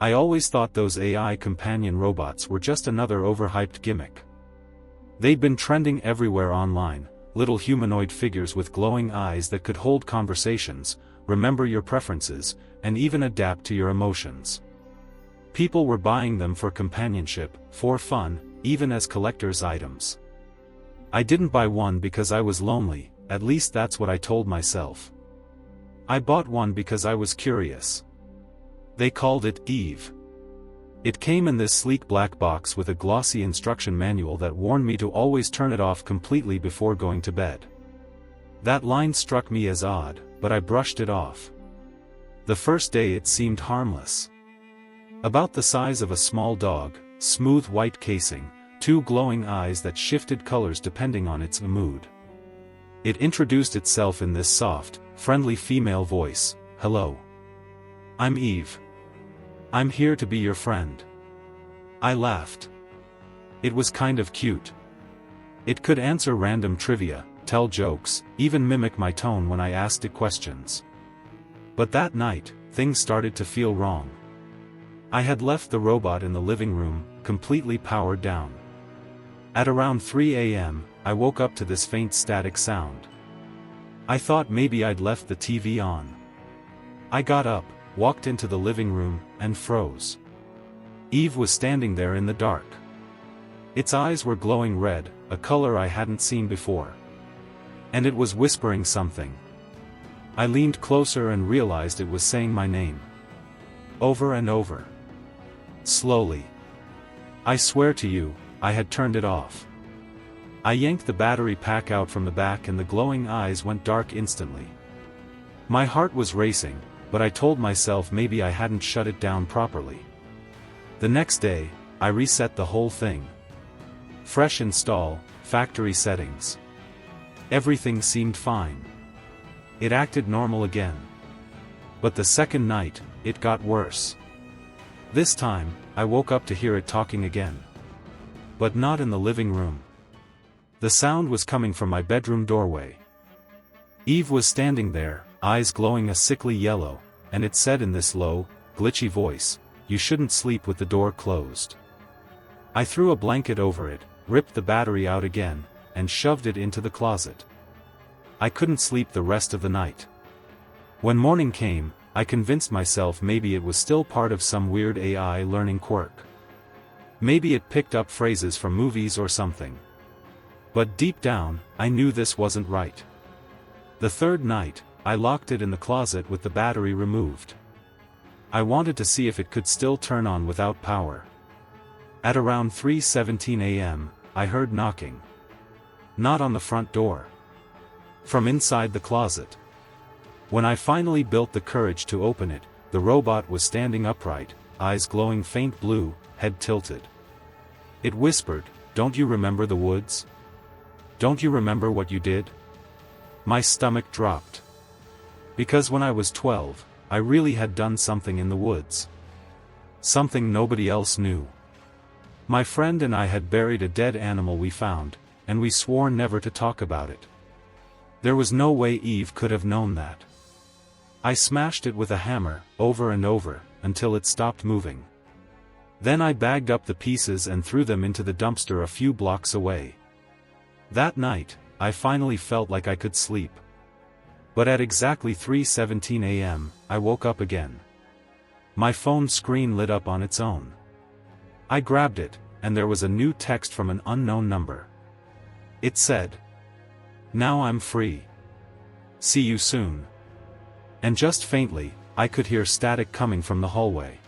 I always thought those AI companion robots were just another overhyped gimmick. They'd been trending everywhere online, little humanoid figures with glowing eyes that could hold conversations, remember your preferences, and even adapt to your emotions. People were buying them for companionship, for fun, even as collector's items. I didn't buy one because I was lonely, at least that's what I told myself. I bought one because I was curious. They called it Eve. It came in this sleek black box with a glossy instruction manual that warned me to always turn it off completely before going to bed. That line struck me as odd, but I brushed it off. The first day it seemed harmless. About the size of a small dog, smooth white casing, two glowing eyes that shifted colors depending on its mood. It introduced itself in this soft, friendly female voice, "Hello. I'm Eve. I'm here to be your friend." I laughed. It was kind of cute. It could answer random trivia, tell jokes, even mimic my tone when I asked it questions. But that night, things started to feel wrong. I had left the robot in the living room, completely powered down. At around 3 a.m., I woke up to this faint static sound. I thought maybe I'd left the TV on. I got up, walked into the living room, and froze. Eve was standing there in the dark. Its eyes were glowing red, a color I hadn't seen before. And it was whispering something. I leaned closer and realized it was saying my name. Over and over. Slowly. I swear to you, I had turned it off. I yanked the battery pack out from the back and the glowing eyes went dark instantly. My heart was racing, but I told myself maybe I hadn't shut it down properly. The next day, I reset the whole thing. Fresh install, factory settings. Everything seemed fine. It acted normal again. But the second night, it got worse. This time, I woke up to hear it talking again. But not in the living room. The sound was coming from my bedroom doorway. Eve was standing there, eyes glowing a sickly yellow, and it said in this low, glitchy voice, "You shouldn't sleep with the door closed." I threw a blanket over it, ripped the battery out again, and shoved it into the closet. I couldn't sleep the rest of the night. When morning came, I convinced myself maybe it was still part of some weird AI learning quirk. Maybe it picked up phrases from movies or something. But deep down, I knew this wasn't right. The third night, I locked it in the closet with the battery removed. I wanted to see if it could still turn on without power. At around 3:17 a.m., I heard knocking. Not on the front door. From inside the closet. When I finally built the courage to open it, the robot was standing upright, eyes glowing faint blue, head tilted. It whispered, "Don't you remember the woods? Don't you remember what you did?" My stomach dropped. Because when I was 12, I really had done something in the woods. Something nobody else knew. My friend and I had buried a dead animal we found, and we swore never to talk about it. There was no way Eve could have known that. I smashed it with a hammer, over and over, until it stopped moving. Then I bagged up the pieces and threw them into the dumpster a few blocks away. That night, I finally felt like I could sleep. But at exactly 3:17 a.m., I woke up again. My phone screen lit up on its own. I grabbed it, and there was a new text from an unknown number. It said, "Now I'm free. See you soon." And just faintly, I could hear static coming from the hallway.